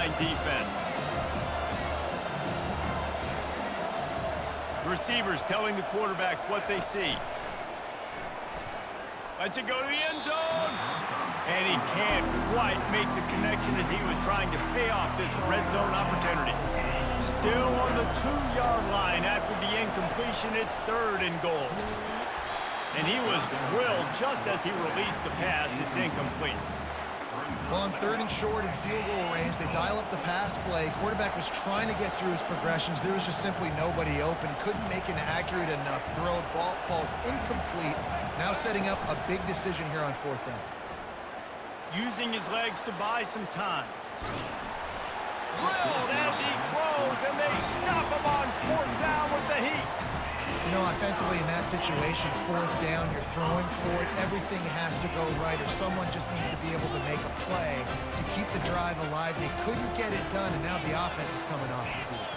line defense. Receivers telling the quarterback what they see. Lets it go to the end zone. And he can't quite make the connection as he was trying to pay off this red zone opportunity. Still on the 2-yard line after the incompletion. It's 3rd and goal. And he was drilled just as he released the pass. It's incomplete. Well, on 3rd and short in field goal range, they dial up the pass play. Quarterback was trying to get through his progressions. There was just simply nobody open. Couldn't make an accurate enough throw. Ball falls incomplete. Now setting up a big decision here on 4th down. Using his legs to buy some time. Drilled as he throws, and they stop him on 4th down with the heat. You know, offensively in that situation, 4th down, you're throwing for it. Everything has to go right, or someone just needs to be able to make a play to keep the drive alive. They couldn't get it done, and now the offense is coming off the field.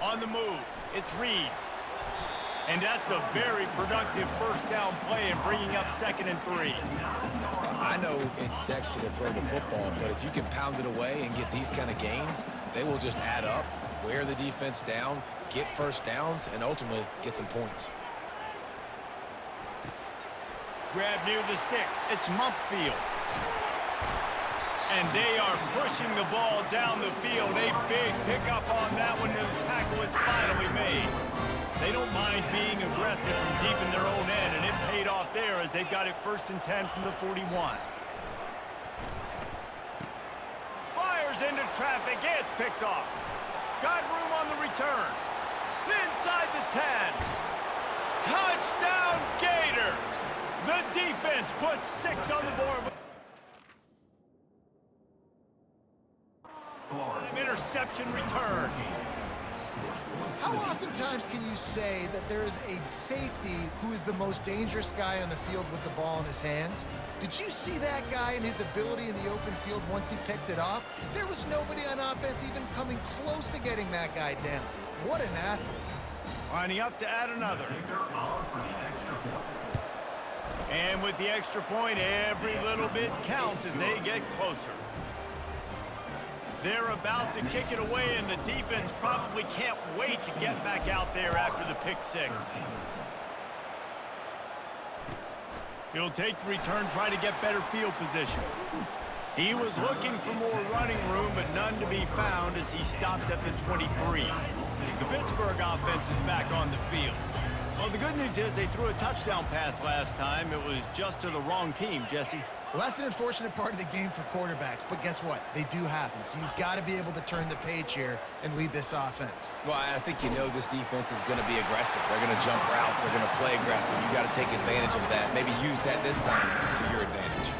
On the move, it's Reed. And that's a very productive 1st down play and bringing up 2nd and 3. I know it's sexy to throw the football, but if you can pound it away and get these kind of gains, they will just add up, wear the defense down, get 1st downs, and ultimately get some points. Grab near the sticks. It's Mumpfield. And they are pushing the ball down the field. A big pickup on that one. The tackle is finally made. They don't mind being aggressive from deep in their own end, and it paid off there as they've got it 1st and 10 from the 41. Fires into traffic. It's picked off. Got room on the return. Inside the 10. Touchdown Gators. The defense puts 6 on the board. Interception return. How oftentimes can you say that there is a safety who is the most dangerous guy on the field with the ball in his hands? Did you see that guy and his ability in the open field once he picked it off? There was nobody on offense even coming close to getting that guy down. What an athlete. Lining up to add another. And with the extra point, every little bit counts as they get closer. They're about to kick it away, and the defense probably can't wait to get back out there after the pick 6. He'll take the return, try to get better field position. He was looking for more running room, but none to be found as he stopped at the 23. The Pittsburgh offense is back on the field. Well, the good news is they threw a touchdown pass last time. It was just to the wrong team, Jesse. Well, that's an unfortunate part of the game for quarterbacks, but guess what? They do happen, so you've got to be able to turn the page here and lead this offense. Well, I think you know this defense is going to be aggressive. They're going to jump routes. They're going to play aggressive. You've got to take advantage of that. Maybe use that this time to your advantage.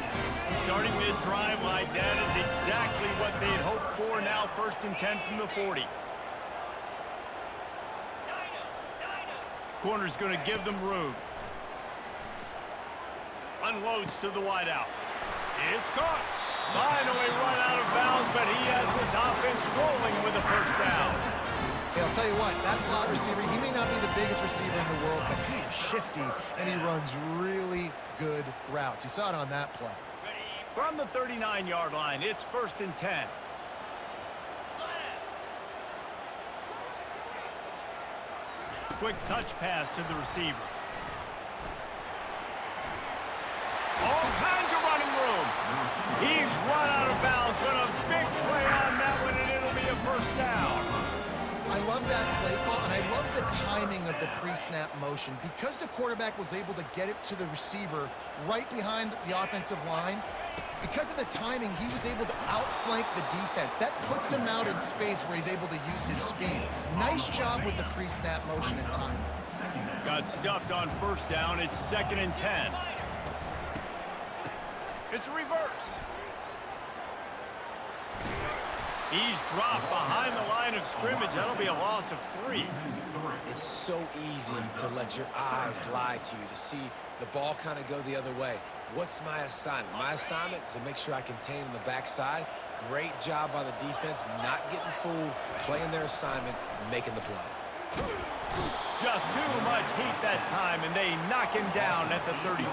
Starting this drive like that is exactly what they'd hoped for. Now 1st and 10 from the 40. Corner's going to give them room. Unloads to the wideout. It's caught. Finally run out of bounds, but he has this offense rolling with a 1st down. Hey, I'll tell you what, that slot receiver, he may not be the biggest receiver in the world, but he is shifty, and he runs really good routes. You saw it on that play. From the 39-yard line, it's 1st and 10. Quick touch pass to the receiver. All kinds of running room. He's run out of bounds, but a big play on that one, and it'll be a 1st down. I love that play call, and I love the timing of the pre-snap motion. Because the quarterback was able to get it to the receiver right behind the offensive line, because of the timing, he was able to outflank the defense. That puts him out in space where he's able to use his speed. Nice job with the pre-snap motion and timing. Got stuffed on 1st down. It's 2nd and 10. It's a reverse. He's dropped behind the line of scrimmage. That'll be a loss of 3. It's so easy to let your eyes lie to you, to see the ball kind of go the other way. What's my assignment? My assignment is to make sure I contain on the backside. Great job by the defense, not getting fooled, playing their assignment, making the play. Just too much heat that time, and they knock him down at the 31.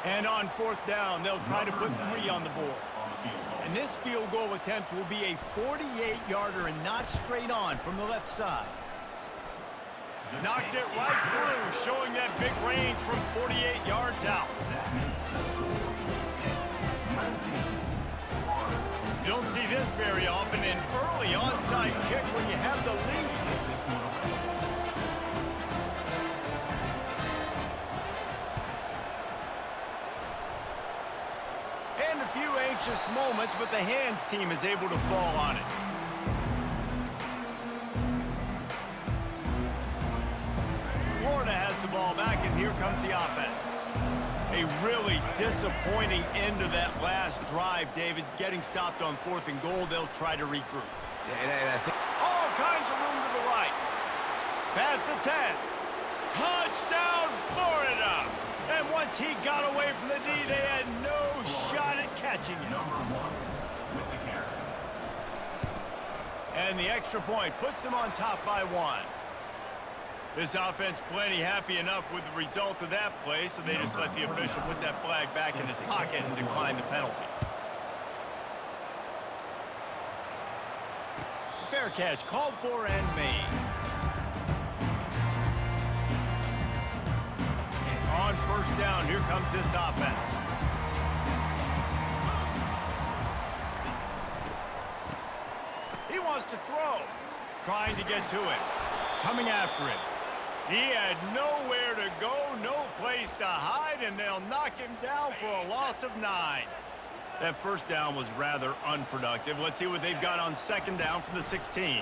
And on fourth down, they'll try to put 3 on the board. And this field goal attempt will be a 48-yarder and not straight on from the left side. Knocked it right through, showing that big range from 48 yards out. You don't see this very often, an early onside kick when you have the lead. And a few anxious moments, but the hands team is able to fall on it. Florida has the ball back, and here comes the offense. A really disappointing end to that last drive, David. Getting stopped on 4th and goal, they'll try to regroup. All kinds of room to the right. Past the 10. Touchdown, Florida! And once he got away from the D, they had no shot at catching him. And the extra point puts them on top by 1. This offense plenty happy enough with the result of that play, so they just let the official put that flag back in his pocket and decline the penalty. Fair catch called for and made. On first down, here comes this offense. He wants to throw. Trying to get to it. Coming after him. He had nowhere to go, no place to hide, and they'll knock him down for a loss of 9. That first down was rather unproductive. Let's see what they've got on second down from the 16.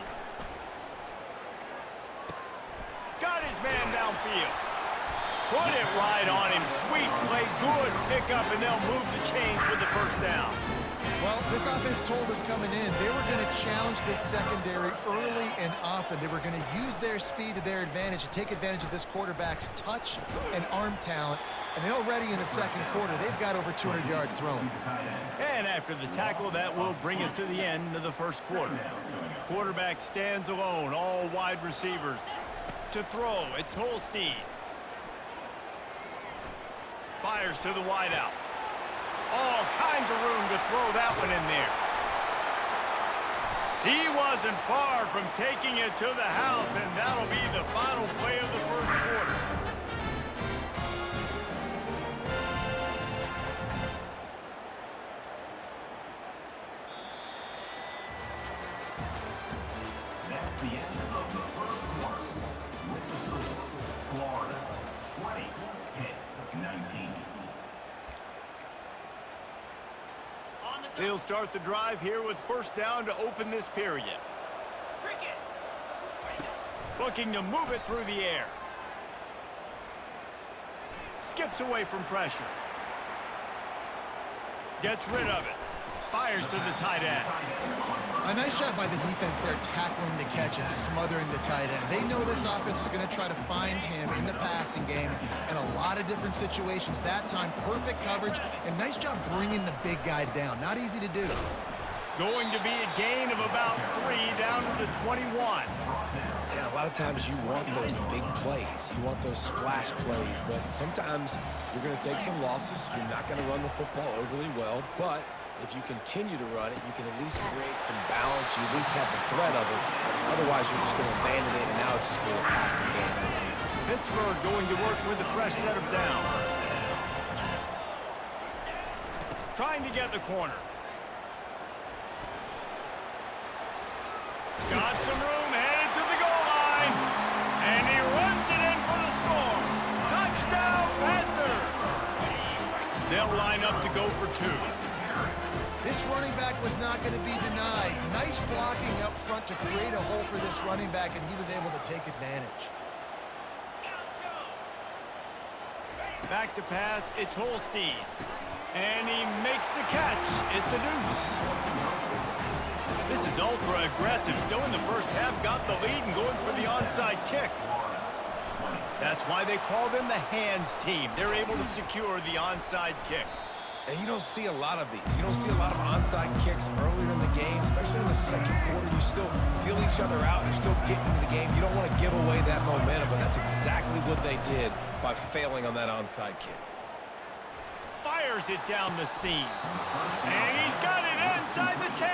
Got his man downfield. Put it right on him. Sweet play, good pickup, and they'll move the chains with the first down. Well, this offense told us coming in they were going to challenge this secondary early and often. They were going to use their speed to their advantage and take advantage of this quarterback's touch and arm talent. And already in the second quarter, they've got over 200 yards thrown. And after the tackle, that will bring us to the end of the first quarter. Quarterback stands alone, all wide receivers. To throw, it's Holstein. Fires to the wideout. All kinds of room to throw that one in there. He wasn't far from taking it to the house, and that'll be the final play of the first quarter. That's the end of the first quarter. With the score, Florida 20, Pitt 19. They'll start the drive here with first down to open this period. Looking to move it through the air. Skips away from pressure. Gets rid of it. Fires to the tight end. A nice job by the defense there tackling the catch and smothering the tight end. They know this offense is going to try to find him in the passing game in a lot of different situations. That time, perfect coverage, and nice job bringing the big guy down. Not easy to do. Going to be a gain of about 3 down to the 21. And a lot of times you want those big plays. You want those splash plays, but sometimes you're going to take some losses. You're not going to run the football overly well, but if you continue to run it, you can at least create some balance. You at least have the threat of it. Otherwise, you're just going to abandon it, and now it's just going to be a passing game. Pittsburgh going to work with a fresh set of downs. Trying to get the corner. Got some room, headed to the goal line. And he runs it in for the score. Touchdown, Panthers. They'll line up to go for 2. This running back was not going to be denied. Nice blocking up front to create a hole for this running back, and he was able to take advantage. Back to pass, it's Holstein. And he makes the catch. It's a deuce. This is ultra aggressive. Still in the first half, got the lead and going for the onside kick. That's why they call them the hands team. They're able to secure the onside kick. And you don't see a lot of these. You don't see a lot of onside kicks earlier in the game, especially in the second quarter. You still feel each other out. You're still getting into the game. You don't want to give away that momentum, but that's exactly what they did by failing on that onside kick. fires it down the seam. And he's got it inside the 10.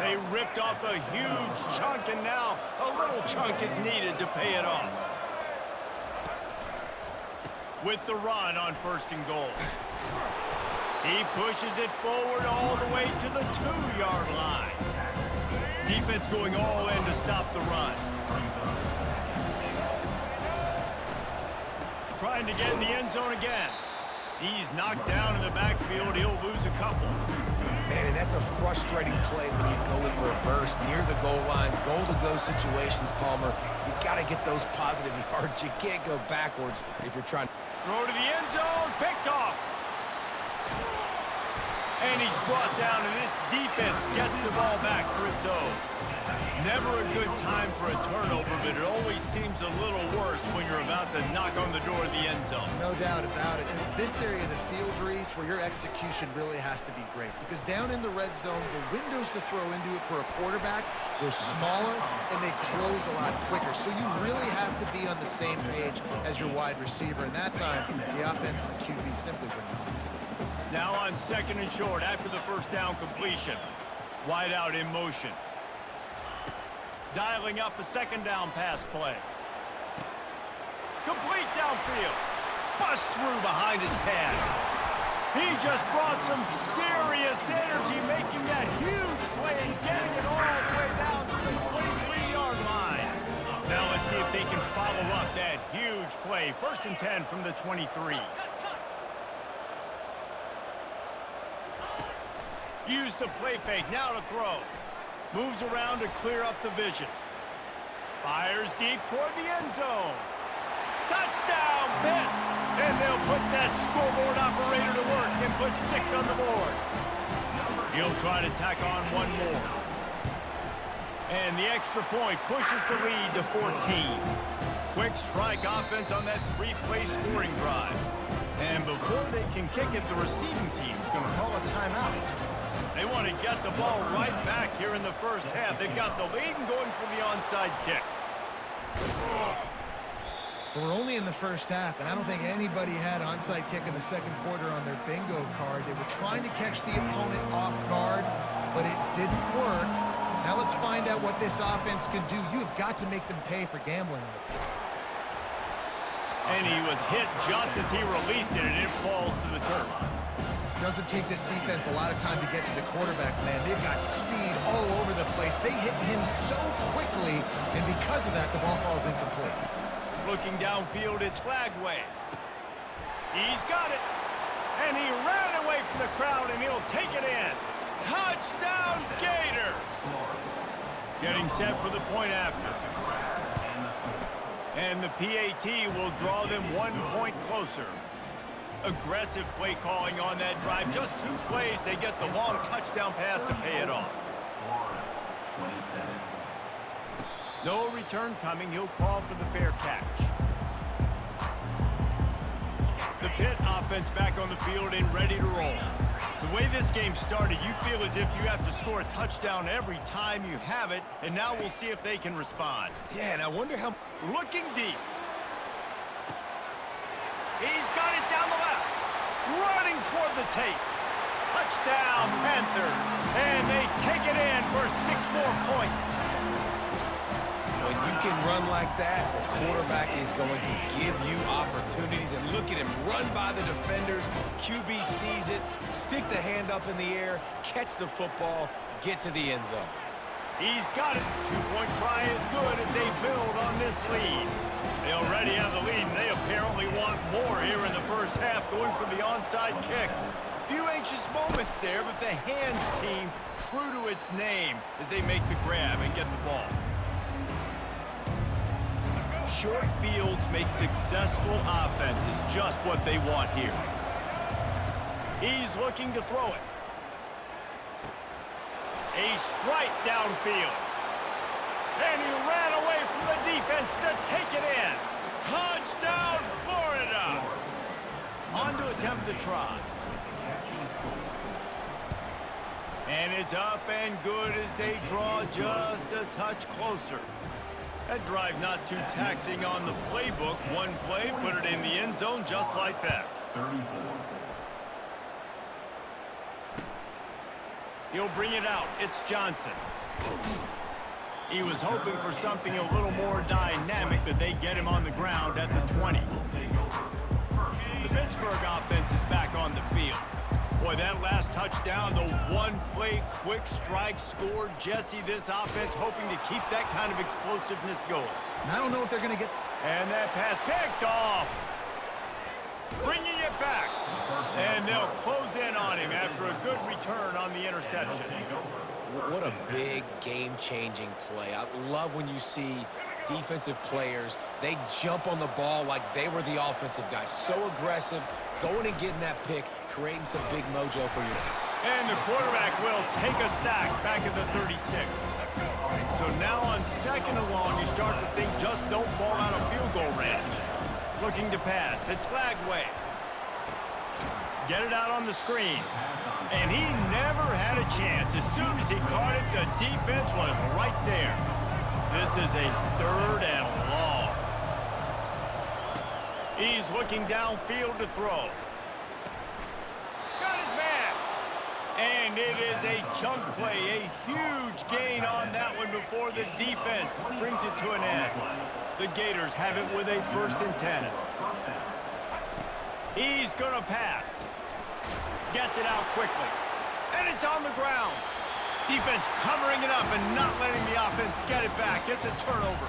They ripped off a huge chunk, and now a little chunk is needed to pay it off. With the run on 1st and goal. He pushes it forward all the way to the 2-yard line. Defense going all in to stop the run. Trying to get in the end zone again. He's knocked down in the backfield. He'll lose a couple. Man, and that's a frustrating play when you go in reverse near the goal line. Goal-to-go situations, Palmer. You got to get those positive yards. You can't go backwards if you're trying. Throw to the end zone. Picked off. And he's brought down, and this defense gets the ball back for its own. Never a good time for a turnover, but it always seems a little worse when you're about to knock on the door of the end zone. No doubt about it. And it's this area of the field, Reese, where your execution really has to be great. Because down in the red zone, the windows to throw into it for a quarterback, they're smaller and they close a lot quicker. So you really have to be on the same page as your wide receiver. And that time, the offense and the QB simply were not. Now on 2nd and short after the 1st down completion. Wide out in motion. Dialing up a 2nd down pass play. Complete downfield. Bust through behind his pad. He just brought some serious energy, making that huge play and getting it all the way down to the 23-yard line. Now let's see if they can follow up that huge play. 1st and 10 from the 23. Use the play fake, now to throw. Moves around to clear up the vision. Fires deep toward the end zone. Touchdown, Pitt! And they'll put that scoreboard operator to work and put 6 on the board. He'll try to tack on one more. And the extra point pushes the lead to 14. Quick strike offense on that 3-play scoring drive. And before they can kick it, the receiving team's going to call a timeout. They want to get the ball right back here in the 1st half. They've got the lead and going for the onside kick. We're only in the 1st half, and I don't think anybody had onside kick in the 2nd quarter on their bingo card. They were trying to catch the opponent off guard, but it didn't work. Now let's find out what this offense can do. You have got to make them pay for gambling. And he was hit just as he released it, and it falls to the turf. Doesn't take this defense a lot of time to get to the quarterback, man. They've got speed all over the place. They hit him so quickly, and because of that, the ball falls incomplete. Looking downfield, it's Flagway. He's got it. And he ran away from the crowd, and he'll take it in. Touchdown, Gators! Getting set for the point after. And the PAT will draw them 1 point closer. Aggressive play calling on that drive. Just 2 plays, they get the long touchdown pass to pay it off. No return coming. He'll call for the fair catch. The Pitt offense back on the field and ready to roll. The way this game started, you feel as if you have to score a touchdown every time you have it, and now we'll see if they can respond. Yeah, and I wonder how. Looking deep. He's got it down the left. Running toward the tape. Touchdown, Panthers. And they take it in for 6 more points. When you can run like that, the quarterback is going to give you opportunities. And look at him run by the defenders. QB sees it, stick the hand up in the air, catch the football, get to the end zone. He's got it. 2-point try is good as they build on this lead. They already have the lead, and they apparently want more here in the 1st half, going for the onside kick. Few anxious moments there, but the hands team true to its name as they make the grab and get the ball. Short fields make successful offenses just what they want here. He's looking to throw it. A strike downfield. And he ran away from the defense to take it in. Touchdown, Florida! On to attempt to try. And it's up and good as they draw just a touch closer. That drive not too taxing on the playbook. One play, put it in the end zone just like that. 34. He'll bring it out. It's Johnson. He was hoping for something a little more dynamic, but they get him on the ground at the 20. The Pittsburgh offense is back on the field. Boy, that last touchdown, the one-play quick strike score. Jesse, this offense hoping to keep that kind of explosiveness going. And I don't know if they're going to get... And that pass picked off. Bringing it back. And they'll close in on him after a good return on the interception. What a big game-changing play. I love when you see defensive players, they jump on the ball like they were the offensive guys. So aggressive, going and getting that pick, creating some big mojo for you. And the quarterback will take a sack back at the 36. So now on second and long, you start to think just don't fall out of field goal range. Looking to pass. It's Lagway. Get it out on the screen. And he never had a chance. As soon as he caught it, the defense was right there. This is a 3rd and long. He's looking downfield to throw. Got his man. And it is a chunk play, a huge gain on that one before the defense brings it to an end. The Gators have it with a 1st and 10. He's going to pass. Gets it out quickly. And it's on the ground. Defense covering it up and not letting the offense get it back. It's a turnover.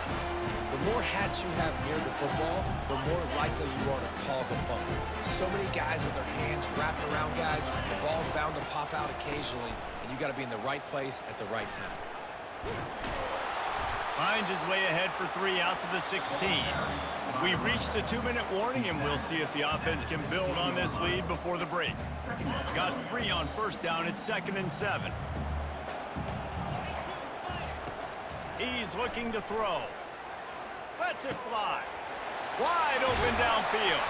The more hats you have near the football, the more likely you are to cause a fumble. So many guys with their hands wrapped around guys, the ball's bound to pop out occasionally, and you got to be in the right place at the right time. Finds his way ahead for 3 out to the 16. We've reached the 2-minute warning, and we'll see if the offense can build on this lead before the break. Got 3 on 1st down. It's 2nd and 7. He's looking to throw. Lets it fly. Wide open downfield.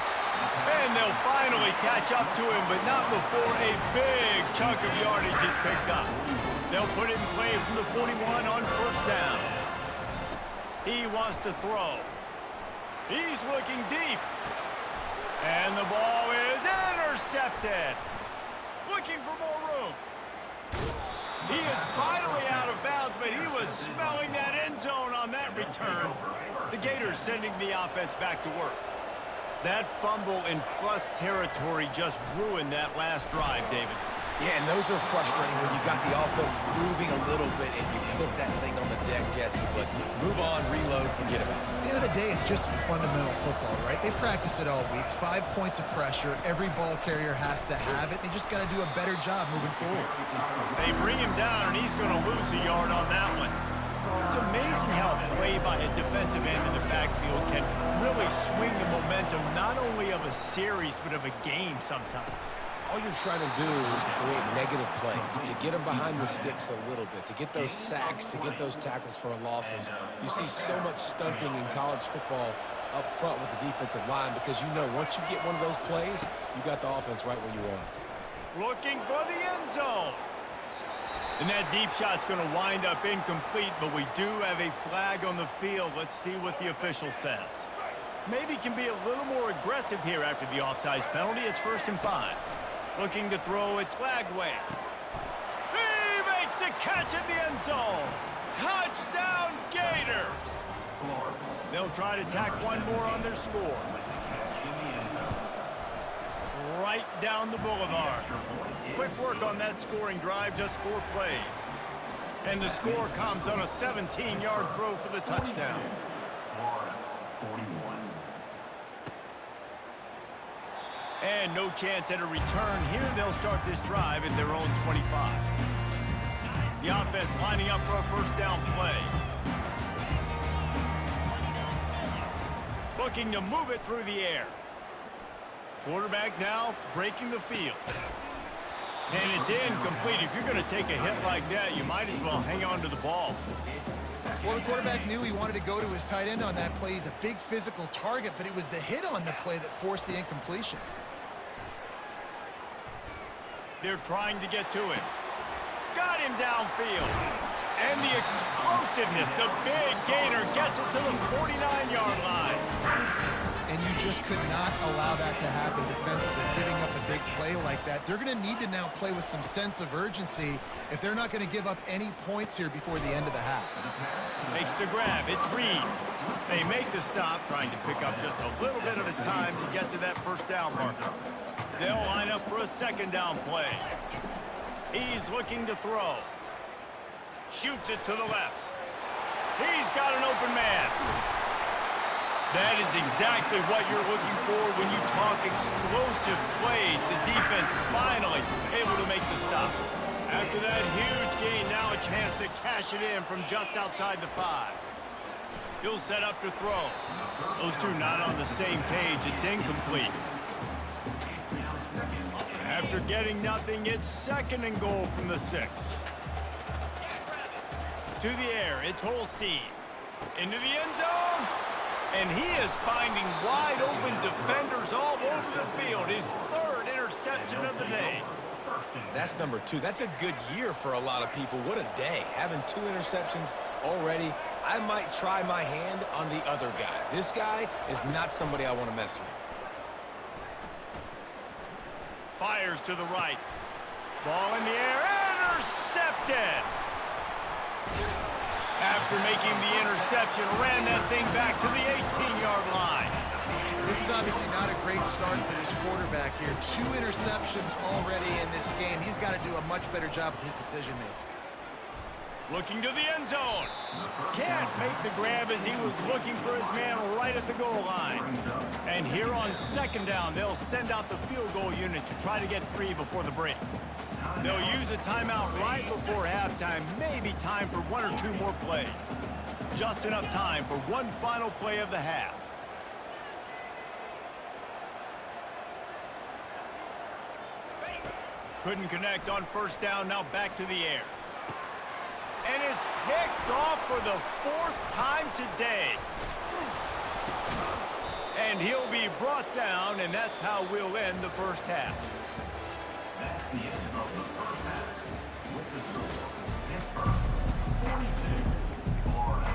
And they'll finally catch up to him, but not before a big chunk of yardage is picked up. They'll put it in play from the 41 on 1st down. He wants to throw. He's looking deep. And the ball is intercepted. Looking for more room. He is finally out of bounds, but he was smelling that end zone on that return. The Gators sending the offense back to work. That fumble in plus territory just ruined that last drive, David. Yeah, and those are frustrating when you got the offense moving a little bit and you put that thing on the deck, Jesse. But move on, reload, forget about it. At the end of the day, it's just fundamental football, right? They practice it all week. 5 points of pressure. Every ball carrier has to have it. They just got to do a better job moving forward. They bring him down, and he's going to lose a yard on that one. It's amazing how a play by a defensive end in the backfield can really swing the momentum not only of a series, but of a game sometimes. All you're trying to do is create negative plays, to get them behind the sticks a little bit, to get those sacks, to get those tackles for losses. You see so much stunting in college football up front with the defensive line because you know once you get one of those plays, you got the offense right where you want it. Looking for the end zone. And that deep shot's going to wind up incomplete, but we do have a flag on the field. Let's see what the official says. Maybe can be a little more aggressive here after the offsides penalty. It's 1st and 5. Looking to throw, it's Lagway. He makes the catch in the end zone. Touchdown, Gators. They'll try to tack one more on their score. Right down the boulevard. Quick work on that scoring drive, just 4 plays. And the score comes on a 17-yard throw for the touchdown. And no chance at a return here. They'll start this drive at their own 25. The offense lining up for a 1st down play. Looking to move it through the air. Quarterback now breaking the field. And it's incomplete. If you're going to take a hit like that, you might as well hang on to the ball. Well, the quarterback knew he wanted to go to his tight end on that play. He's a big physical target, but it was the hit on the play that forced the incompletion. They're trying to get to him. Got him downfield. And the explosiveness, the big gainer gets it to the 49-yard line. And you just could not allow that to happen defensively, giving up a big play like that. They're going to need to now play with some sense of urgency if they're not going to give up any points here before the end of the half. Makes the grab. It's Reed. They make the stop, trying to pick up just a little bit at a time to get to that first down marker. They'll line up for a second down play. He's looking to throw. Shoots it to the left. He's got an open man. That is exactly what you're looking for when you talk explosive plays. The defense finally able to make the stop. After that huge gain, now a chance to cash it in from just outside the 5. He'll set up to throw. Those two not on the same page. It's incomplete. After getting nothing, it's second and goal from the 6. To the air, it's Holstein. Into the end zone. And he is finding wide open defenders all over the field. His third interception of the day. That's number 2. That's a good year for a lot of people. What a day. Having 2 interceptions already. I might try my hand on the other guy. This guy is not somebody I want to mess with. Fires to the right. Ball in the air. Intercepted. After making the interception, ran that thing back to the 18-yard line. This is obviously not a great start for this quarterback here. 2 interceptions already in this game. He's got to do a much better job with his decision-making. Looking to the end zone. Can't make the grab as he was looking for his man right at the goal line. And here on second down, they'll send out the field goal unit to try to get 3 before the break. They'll use a timeout right before halftime, maybe time for 1 or 2 more plays. Just enough time for one final play of the half. Couldn't connect on first down, now back to the air. And it's picked off for the 4th time today. And he'll be brought down, and that's how we'll end the first half. That's the end of the first half. With the score, Pittsburgh 42, Florida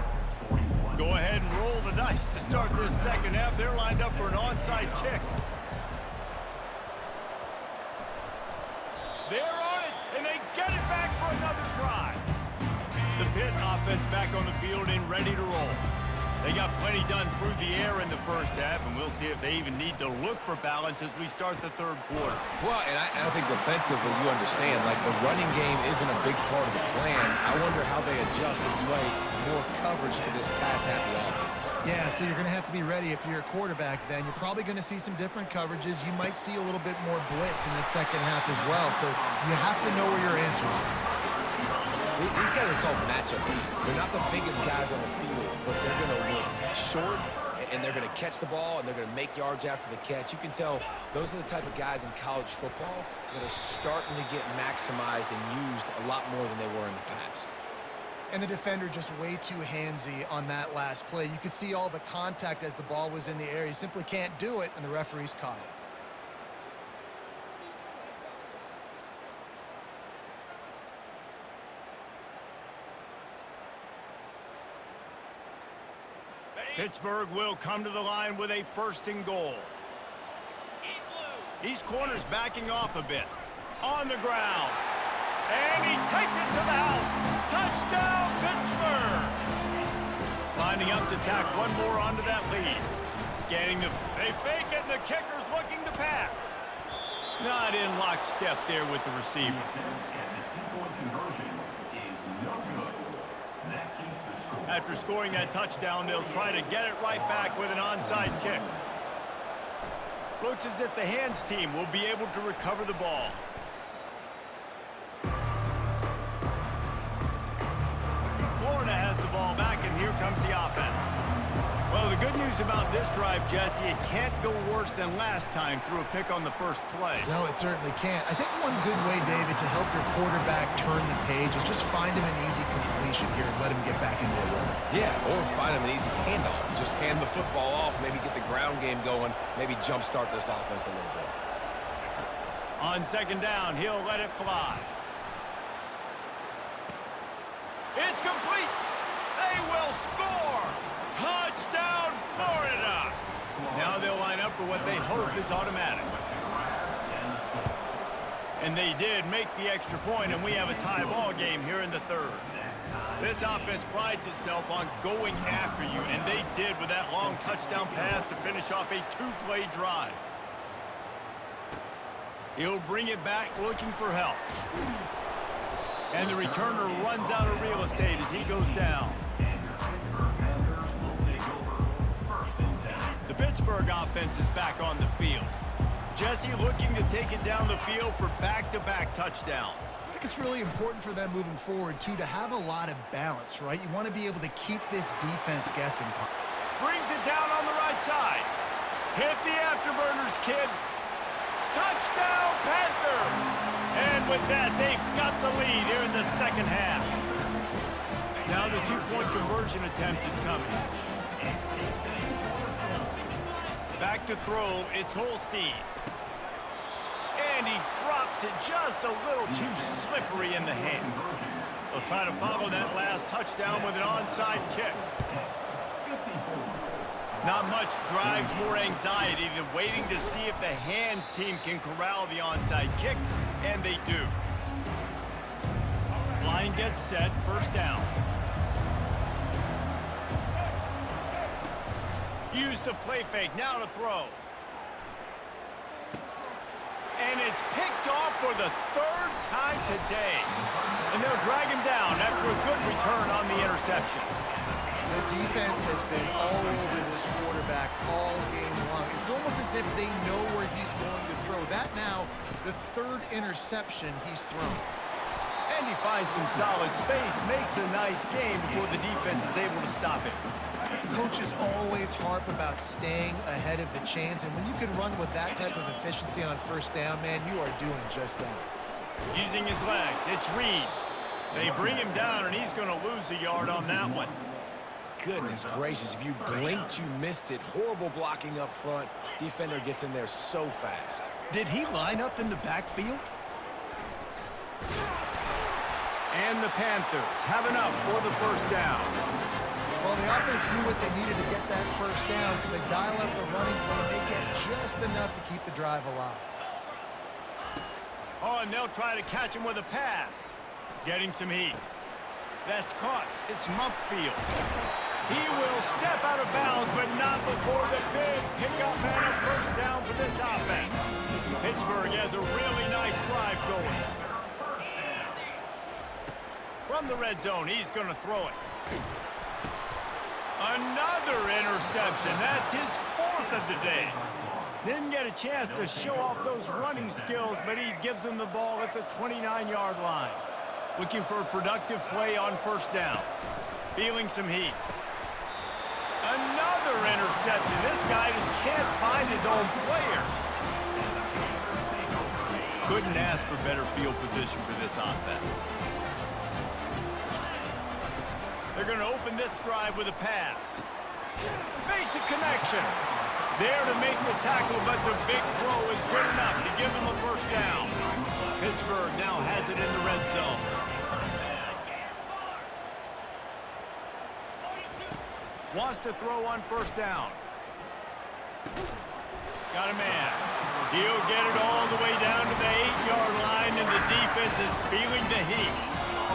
41. Go ahead and roll the dice to start this second half. They're lined up for an onside kick. They're on it, and they get it back for another drive. The Pitt offense back on the field and ready to roll. They got plenty done through the air in the first half, and we'll see if they even need to look for balance as we start the third quarter. Well, and I think defensively, you understand, like the running game isn't a big part of the plan. I wonder how they adjust and play more coverage to this pass-happy offense. Yeah, so you're going to have to be ready if you're a quarterback then. You're probably going to see some different coverages. You might see a little bit more blitz in the second half as well, so you have to know where your answers are. These guys are called matchup guys. They're not the biggest guys on the field, but they're going to win. Short, and they're going to catch the ball, and they're going to make yards after the catch. You can tell those are the type of guys in college football that are starting to get maximized and used a lot more than they were in the past. And the defender just way too handsy on that last play. You could see all the contact as the ball was in the air. You simply can't do it, and the referees caught it. Pittsburgh will come to the line with a first and goal. These corners backing off a bit. On the ground. And he takes it to the house. Touchdown, Pittsburgh! Lining up to tack one more onto that lead. Scanning the... They fake it, and the kicker's looking to pass. Not in lockstep there with the receiver. And the two-point conversion is no good. That keeps the score. After scoring that touchdown, they'll try to get it right back with an onside kick. Looks as if the hands team will be able to recover the ball. Florida has the ball back, and here comes the offense. Well, the good news about this drive, Jesse, it can't go worse than last time through a pick on the first play. No, it certainly can't. I think one good way, David, to help your quarterback turn the page is just find him an easy completion here and let him get back into a run. Yeah, or find him an easy handoff. Just hand the football off, maybe get the ground game going, maybe jumpstart this offense a little bit. On second down, he'll let it fly. It's complete. They will score. Touchdown, Florida. Now they'll line up for what they hope is automatic. And they did make the extra point, and we have a tie ball game here in the third. This offense prides itself on going after you, and they did with that long touchdown pass to finish off a two-play drive. He'll bring it back looking for help. And the returner runs out of real estate as he goes down. The Pittsburgh offense is back on the field. Jesse looking to take it down the field for back-to-back touchdowns. I think it's really important for them moving forward, too, to have a lot of balance, right? You want to be able to keep this defense guessing. Brings it down on the right side. Hit the afterburners, kid. Touchdown, Panthers! And with that, they've got the lead here in the second half. Now the two-point conversion attempt is coming. Back to throw, it's Holstein. And he drops it just a little too slippery in the hands. They'll try to follow that last touchdown with an onside kick. Not much drives more anxiety than waiting to see if the hands team can corral the onside kick, and they do. Line gets set, first down. Use the play fake, now to throw. And it's picked off for the third time today. And they'll drag him down after a good return on the interception. The defense has been all over this quarterback all game long. It's almost as if they know where he's going to throw. That now, the third interception he's thrown. And he finds some solid space, makes a nice game before the defense is able to stop it. Coaches always harp about staying ahead of the chains, and when you can run with that type of efficiency on first down, man, you are doing just that. Using his legs, it's Reed. They bring him down, and he's going to lose a yard on that one. Goodness gracious, if you blinked, you missed it. Horrible blocking up front. Defender gets in there so fast. Did he line up in the backfield? And the Panthers have enough for the first down. Well, the offense knew what they needed to get that first down, so they dial up the running play, and they get just enough to keep the drive alive. Oh, and they'll try to catch him with a pass. Getting some heat. That's caught. It's Mumpfield. He will step out of bounds, but not before the big pickup and a first down for this offense. Pittsburgh has a really nice drive going. From the red zone, he's going to throw it. Another interception. That's his fourth of the day. Didn't get a chance to show off those running skills, but he gives them the ball at the 29-yard line. Looking for a productive play on first down. Feeling some heat. Another interception. This guy just can't find his own players. Couldn't ask for better field position for this offense. They're going to open this drive with a pass. Makes a connection. There to make the tackle, but the big throw is good enough to give them a first down. Pittsburgh now has it in the red zone. Wants to throw on first down. Got a man. He'll get it all the way down to the 8-yard line, and the defense is feeling the heat.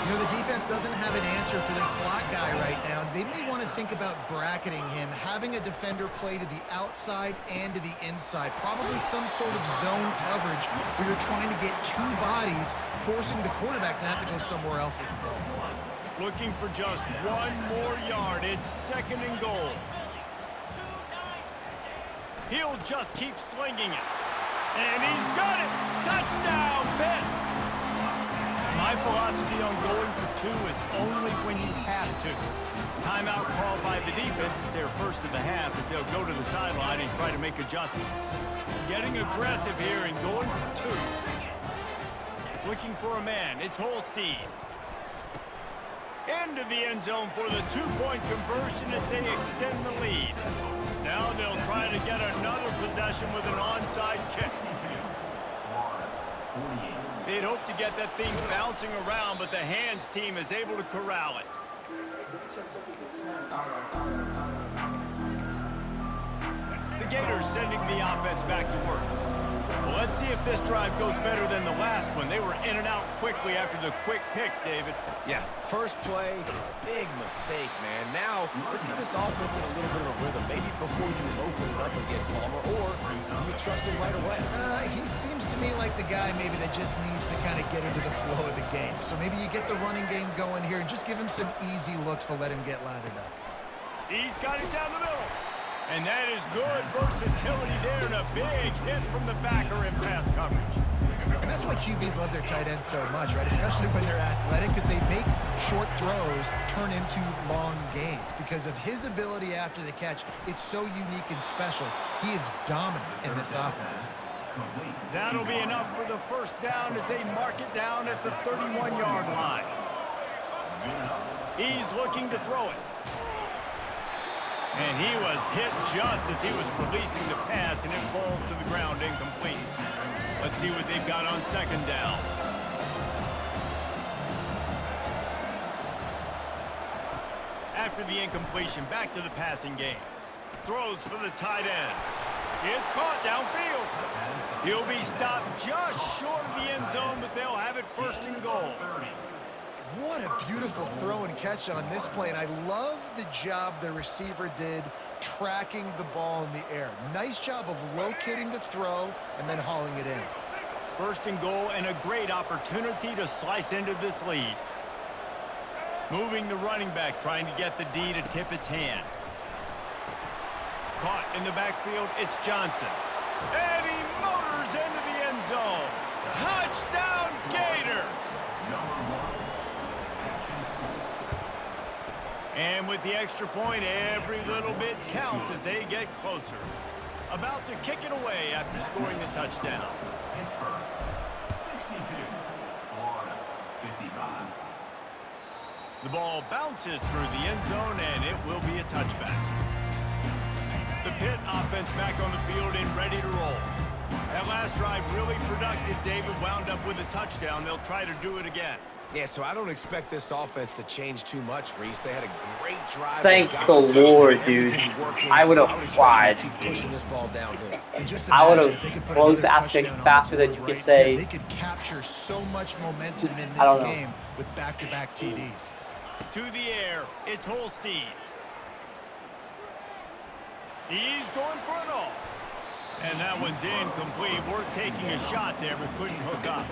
You know, the defense doesn't have an answer for this slot guy right now. They may want to think about bracketing him, having a defender play to the outside and to the inside. Probably some sort of zone coverage where you're trying to get two bodies, forcing the quarterback to have to go somewhere else with the ball. Looking for just one more yard. It's second and goal. He'll just keep slinging it. And he's got it. Touchdown, Pitt. My philosophy on going for two is only when you have to. Timeout called by the defense is their first of the half as they'll go to the sideline and try to make adjustments. Getting aggressive here and going for two. Looking for a man. It's Holstein. Into the end zone for the two-point conversion as they extend the lead. Now they'll try to get another possession with an onside kick. They'd hope to get that thing bouncing around, but the hands team is able to corral it. The Gators sending the offense back to work. Well, let's see if this drive goes better than the last one. They were in and out quickly after the quick pick, David. Yeah, first play, big mistake, man. Now, let's get this offense in a little bit of a rhythm. Maybe before you open it up again, Palmer, or do you trust him right away? He seems to me like the guy maybe that just needs to kind of get into the flow of the game. So maybe you get the running game going here and just give him some easy looks to let him get lathered up. He's got it down the middle. And that is good versatility there, and a big hit from the backer in pass coverage. And that's why QBs love their tight ends so much, right? Especially when they're athletic, because they make short throws turn into long gains. Because of his ability after the catch, it's so unique and special. He is dominant in this offense. That'll be enough for the first down as they mark it down at the 31-yard line. He's looking to throw it. And he was hit just as he was releasing the pass, and it falls to the ground incomplete. Let's see what they've got on second down. After the incompletion, back to the passing game. Throws for the tight end. It's caught downfield. He'll be stopped just short of the end zone, but they'll have it first and goal. What a beautiful throw and catch on this play, and I love the job the receiver did tracking the ball in the air. Nice job of locating the throw and then hauling it in. First and goal, and a great opportunity to slice into this lead. Moving the running back, trying to get the D to tip its hand. Caught in the backfield, it's Johnson. And he motors into the end zone. Touchdown, Gators! And with the extra point, every little bit counts as they get closer. About to kick it away after scoring the touchdown. Pittsburgh, 62. Florida, 55. The ball bounces through the end zone, and it will be a touchback. The Pitt offense back on the field and ready to roll. That last drive really productive. David wound up with a touchdown. They'll try to do it again. Yeah, so I don't expect this offense to change too much, Reese. They had a great drive. Thank the Lord, dude. I would have fried. Pushing this ball downhill. I would have closed the aspect faster than you could say. They could capture so much momentum in I this don't know. game with back-to-back TDs. To the air, it's Holstein. He's going for it all. And that one's incomplete. We're taking a shot there, but couldn't hook up.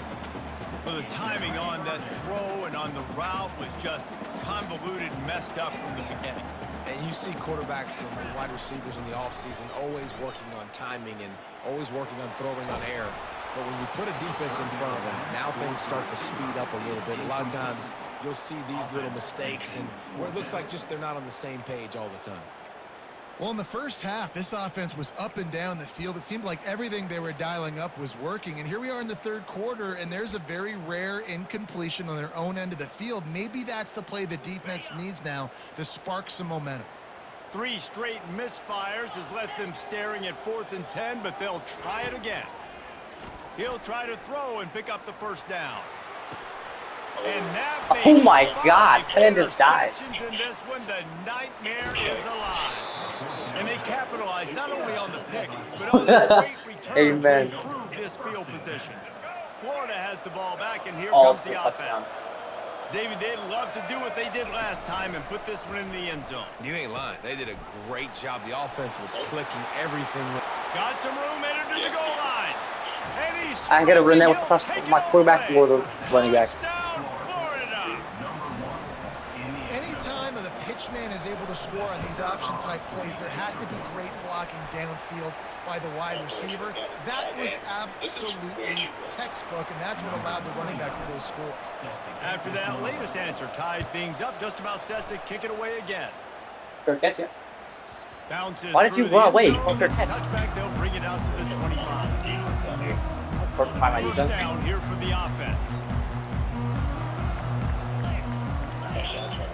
Well, the timing on that throw and on the route was just convoluted and messed up from the beginning. And you see quarterbacks and wide receivers in the offseason always working on timing and always working on throwing on air. But when you put a defense in front of them, now things start to speed up a little bit. A lot of times you'll see these little mistakes and where it looks like just they're not on the same page all the time. Well, in the first half, this offense was up and down the field. It seemed like everything they were dialing up was working. And here we are in the third quarter, and there's a very rare incompletion on their own end of the field. Maybe that's the play the defense needs now to spark some momentum. 3 straight misfires has left them staring at 4th and 10, but they'll try it again. He'll try to throw and pick up the first down. And that Oh my God, tight end just died. In this one, the nightmare is alive. And they capitalized not only on the pick, but on the great return Amen. to improve this field position. Florida has the ball back, and here All comes the touchdowns. offense. David, they'd love to do what they did last time and put this one in the end zone. You ain't lying. They did a great job. The offense was clicking everything. Got some room, entered to the goal line. And he's I gotta run that with sprinting, he'll my take it quarterback away. or the running back. Touchdown, Florida. Anytime the pitchman is able to score on these option-type plays, there has to be great blocking downfield by the wide receiver. That was absolutely textbook, and that's what allowed the running back to go score. After that latest answer tied things up, just about set to kick it away again. Fair catch, yeah. Bounces Why did you through run the away? end zone. Fair catch. Touchback, they'll bring it out to the 25. First time I First defense. down here for the offense.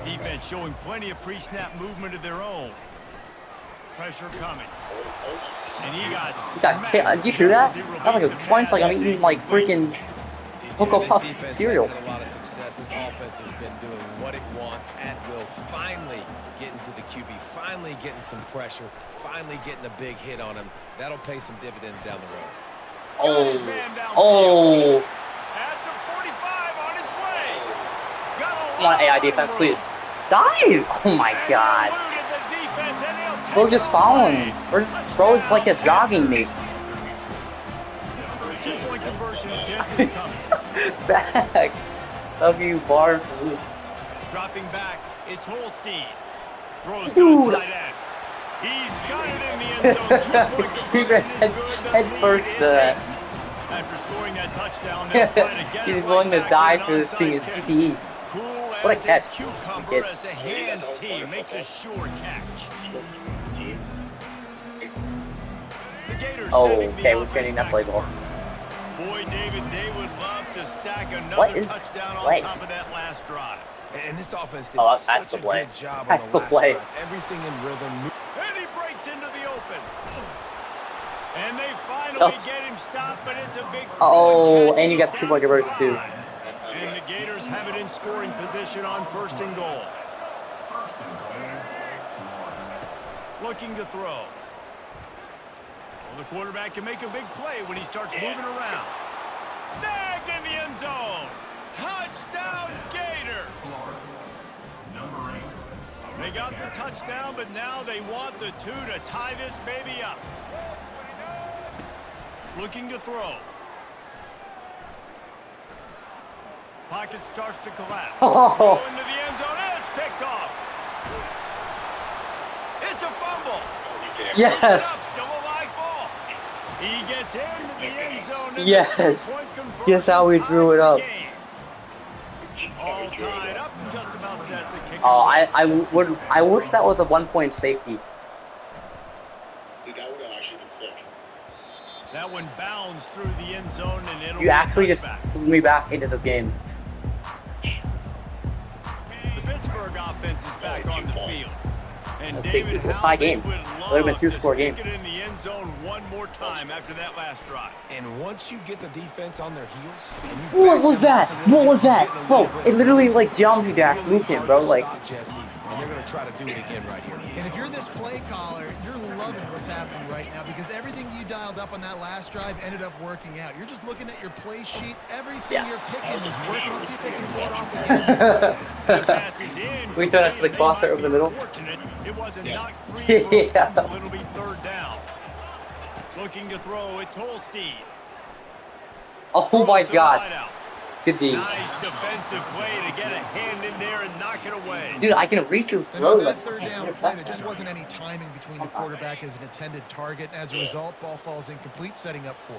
Defense showing plenty of pre-snap movement of their own. Pressure coming. And he got Did you hear that? That was like a crunch, like I'm eating like freaking Cocoa This Puff defense cereal. has had a lot of success. This offense has been doing what it wants at will. Finally getting to the QB, finally getting some pressure, finally getting a big hit on him. That'll pay some dividends down the road. Got his man downfield. Oh. At the 45 on his way. Got a Come on, AI defense, please. Dive! Oh my god. Bro, just following. Bro, it's like a jogging mate. Two-point conversion attempt is coming. Back. W bar. Dropping back, it's Holstein. Throws Dude. to the tight end. He's got it in the end zone. Two-point conversion is good. The Head lead first, is 8. After scoring that touchdown, they'll try to get He's it willing right to back die with for an the seeing onside kick. CTE. Cool What a as catch. cucumber Kid. as the hands team makes a sure catch. The Gators Oh, sending the okay, we're offense training that back play to ball. work. Boy, David, they would love to stack another What is touchdown play? on top of that last drive. And this offense did Oh, that's such the a play. good job That's on the the last play. drive. Everything in rhythm. And he breaks into the open. And they finally Oh. get him stopped, but it's a big Oh, catch, and you got he's the two-point down conversion to too. 5. And the Gators have it in scoring position on 1st and goal. Looking to throw. Well, the quarterback can make a big play when he starts moving around. Snagged in the end zone. Touchdown, Gator. They got the touchdown, but now they want the 2 to tie this baby up. Looking to throw. Pocket starts to collapse. Oh. Throw into the end zone, and it's picked off. It's a fumble. Yes. Up, still a live ball. He gets into the end zone. And Yes. the 2-point conversion Guess how we drew it ties the up. game. All tied up and just about set to kick it Oh, away. I wish that was a 1-point safety. That one bounds through the end zone and it'll You be a actually just touchback. threw me back into the game. The Pittsburgh offense is back on the field. And That's big. David, It's a how tie they game. would Would've been love to two-score game. stick it in the end zone one more time after that last drive. And once you get the defense on their heels, and you What back was them that? off a little What bit, was you're that? getting a Bro, little bit it of literally rhythm. like It's geometry dash really moved him, hard bro. to Like, stop Jesse, and they're going to try to do it again right here. And if you're this play caller, you're loving what's happening right now because everything you dialed up on that last drive ended up working out. You're just looking at your play sheet. Everything you're picking is working. Let's see if they can pull it off again. That pass is in. We throw that to the They crosser might over the be middle. fortunate it wasn't knocked free for a Yeah. fumble. It'll be 3rd down. Looking to throw, it's Holstein. oh my Throws to the god. wideout. Good D. Nice defensive play to get a hand in there and knock it away. Dude, I can reach and And throw on that like 3rd down intercept play, there that. just wasn't any timing between the quarterback as an intended target. As a result, ball falls incomplete, setting up 4th.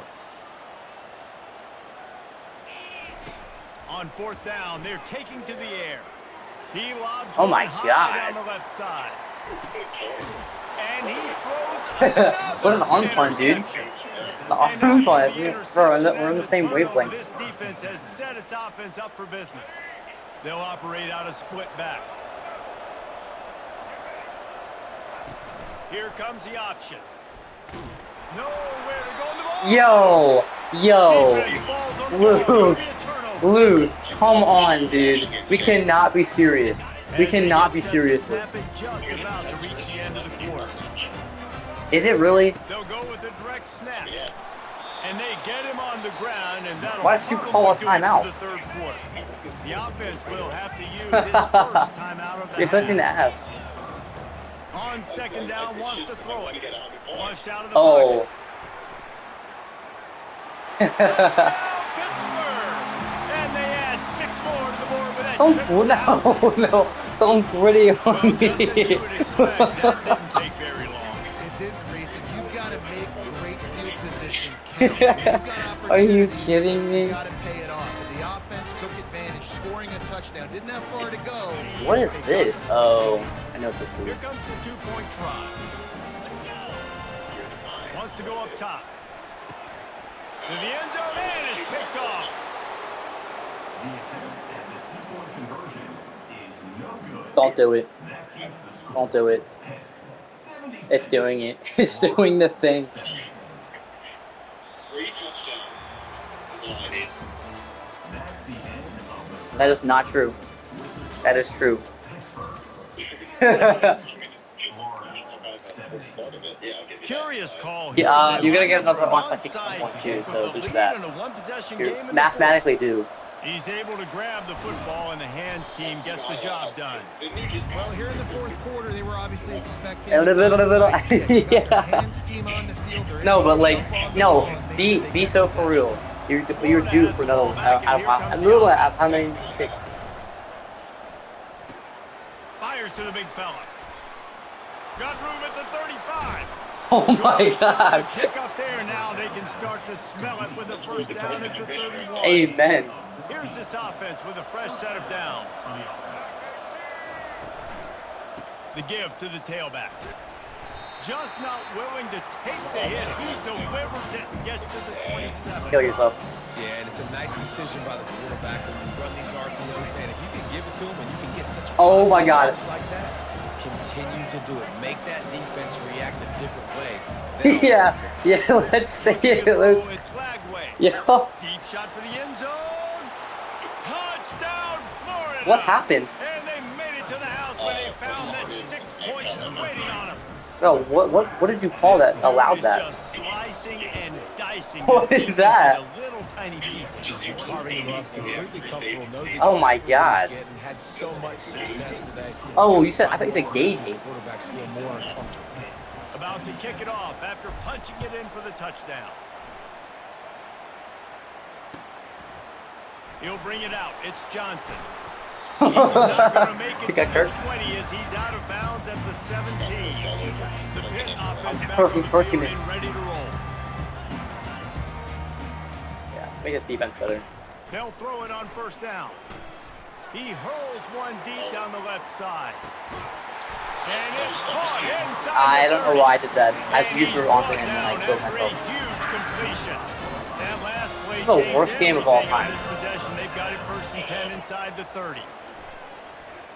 On 4th down, they're taking to the air. He lobs Oh my one high God. down the left side. And he throws another What an arm punt, dude. interception. The And arm after punt, the bro, interception we're on and the same turnover, wavelength. This defense has set its offense up for business. They'll operate out of split backs. Here comes the option. Nowhere to go in the ball. Yo, Defense falls on the ball. It'll Luke, be a turnover. Luke, come on, dude. We cannot be serious. We As they cannot get be set to serious. snap it just about to reach the end of the quarter. Is it really? They'll go with a direct snap. And they get him on the ground, and that'll Why did you call a probably do it timeout? for the 3rd quarter. The offense will have to use its first timeout of the You're such an half. ass. On 2nd down, wants to throw it. Flushed out of the Oh. pocket. Touchdown, Pittsburgh! And they add 6 more to the board with that Don't triple no, house. no, don't gritty on Well, just as me. you would expect, that didn't take very long. It didn't, Reese. And you've got to make great field position count. You've got Are you opportunities, kidding me? You've got to pay it off. And the offense took advantage, scoring a touchdown. Didn't have far to go. What is this? Oh, I know what this Here is. comes the 2-point try. Wants to go up top. To the end zone, and it's picked off. The attempt at the 2-point conversion is no good. Don't do it. That keeps the score Don't do it. 10-76. It's doing it. It's doing the thing. 3 touchdowns. That is not true. That is true. Curious call. Yeah, you're gonna get Here's a another onside lineup kick for at some an point onside too, kick so with the there's lead that. in a one-possession You're game in the mathematically due. fourth. He's able to grab the football, and the hands team gets the job done. Well, here in the fourth quarter, they were obviously expecting A little, onside kick. They got their yeah. hands team on the field. They're No, able but to like, jump on the no, ball and make sure they be get so for possession. real. You're Florida due has for the ball another back, and out here of comes a the little offense. how many kick. Fires to the big fella. Got room at the 35. Oh my Good God. pick up there. Now they can start to smell it with a first down at the 31. Amen. Here's this offense with a fresh set of downs. The give to the tailback. Just not willing to take the hit. He delivers it and gets to the 27. Kill yourself. Yeah, and it's a nice decision by the quarterback when you run these RPOs, man. If you can give it to him and you can get such Oh my positive God. yards like that, continue to do it. Make that defense react a different way. Then Yeah, let's say Looking it. to throw, it's flag way. Yeah. Deep shot for the end zone. Touchdown, Florida. What happened? And they made it to the house when they found that 6 points waiting on them. Bro, what did you call that? Allowed that? Just slicing and dicing. What this is defense that? into little tiny pieces. carving him up, completely comfortable. Knows Oh my exactly what he's God. getting, had so much success today. Oh, you said, I thought you said gay. Quarterbacks feel more uncomfortable. About to kick it off after punching it in for the touchdown. He'll bring it out. It's Johnson. He's not going to make it to got the hurt. 20 as he's out of bounds at the 17. The Pitt offense back Hurting, on the hurting field me. and ready to roll. Yeah, let's make this defense better. They'll throw it on first down. He hurls one deep down the left side. And it's caught inside I the don't know 30. why I did that. I And used he's the wrong thing brought and then I down killed after myself. a huge completion. That last play This is the changed worst game of all everything on time. this possession. They've got it first and 10 inside the 30.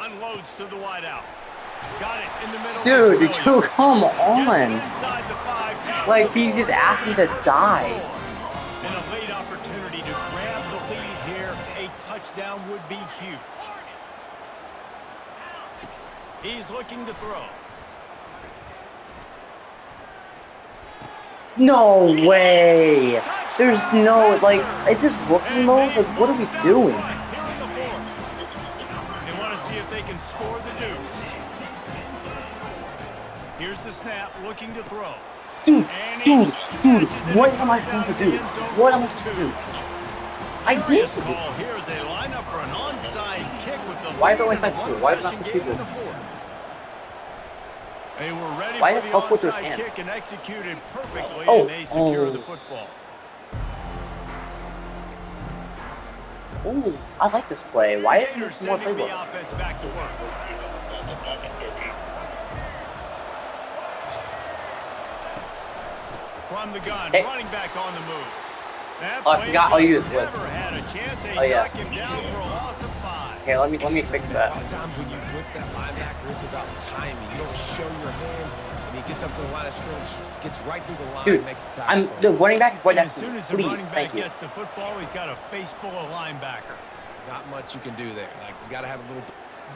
Unloads to the wideout. Got it in the middle. Dude, Williams. dude, come Gets it on. inside the 5. Down Like, the he's just 4. asking to First and die. 4. And a late opportunity to grab the lead here. A touchdown would be huge. He's looking to throw. No way. There's no, like, is this rookie mode? Like, what are we doing? They want to see if they can score the deuce. Here's the snap, looking to throw. Dude, And he dude, snatches it what and am I comes supposed to down do? the end zone What am I for supposed to two. do? I did. Curious call here as they line up for an onside kick with the Why is it lead only in a 5 people? Why is it not one-possession 6 game people? in the fourth. They were ready Why for did the Tuck with his onside hand? kick and executed perfectly, Oh, and they secure oh. the football. Ooh, I like this play. Why isn't Gators this more sending the playbooks? offense back to work. From the gun, Hey. running back on the move. That Oh, I play forgot. Oh, just you never was. had a chance. They Oh, yeah. knock him down for a loss of 5. Okay, let me fix A that. lot of times when you blitz that linebacker, it's about timing. You don't show your hand, and he gets up to the line of scrimmage, gets right through the line, Dude, makes the tackle. for the him. running back is right And next as to soon me. as the Please, running thank back you. gets the football, he's got a face full of linebacker. Not much you can do there. Like, you got to have a little.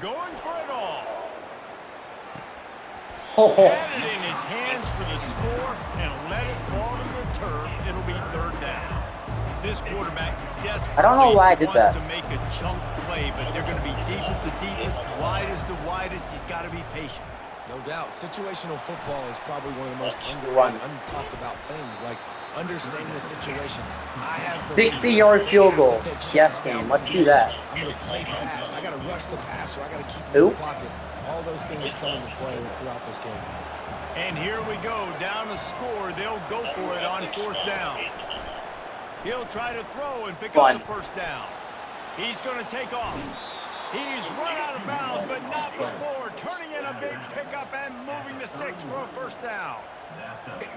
Going for it all. Oh, Had it in his hands for the score and let it fall to the turf. It'll be third down. This quarterback desperately I don't know why I did wants that. to make a chunk play, but they're going to be deepest to deepest, widest to widest. He's got to be patient. No doubt. Situational football is probably one of the most Run. underrated, untalked about things. Like understanding the situation. I have 60-yard they field have to goal. take shots Yes, down. game. Let's do that. I'm going to play pass. I got to rush the pass, or I got to keep him Who? in the pocket. All those things come into play throughout this game. And here we go, down to score. They'll go for it on fourth down. He'll try to throw and pick up the first down. He's going to take off. He's run out of bounds, but not before turning in a big pickup and moving the sticks for a first down.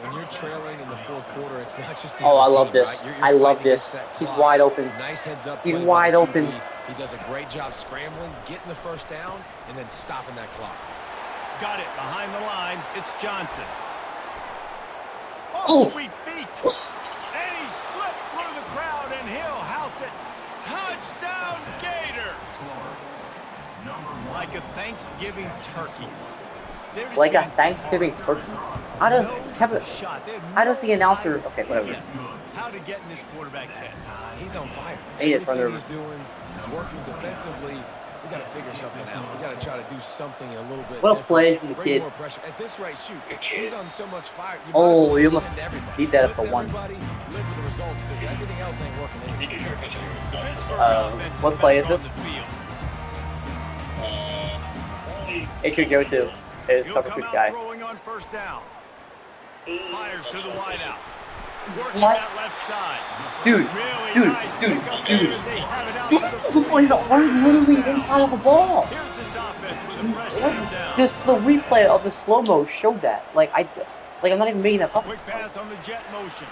When you're trailing in the fourth quarter, it's not just the Oh, other I love team, this. right? I love fighting this. against that He's clock. wide open. Nice heads up. He's play by wide the open. QB. He does a great job scrambling, getting the first down, and then stopping that clock. Got it behind the line. It's Johnson. Oh. Sweet feet. And he slipped through the crowd, and he'll house it. Touchdown, Gator! Like a Thanksgiving turkey. Like a Thanksgiving turkey. How does Kevin? How does the announcer? Okay, whatever. How to get in this quarterback's head? He's on fire. Hey, it's Everything rather- he's doing is working defensively. We got to figure something out. We got to try to do something a little bit Well different. played from the Bring kid. more pressure. At this rate, shoot, he's on so much fire. You Oh, might as well you just almost send everybody. beat that up Blitz for one. everybody, live with the results because everything else ain't working anyway. The Pittsburgh offense what is play back is on this? the field. It should go to his He'll cover come two out guy. throwing on first down. Fires to the wideout. Working What? that left side. Dude, Really dude, nice dude, pickup dude. there as they have it out to the Dude, his 40-yard arm's literally touchdown. inside of the ball. Here's this offense with a fresh set down. This the replay of the slow mo showed that. Like I'm not even making that up. Quick pass on the jet motion.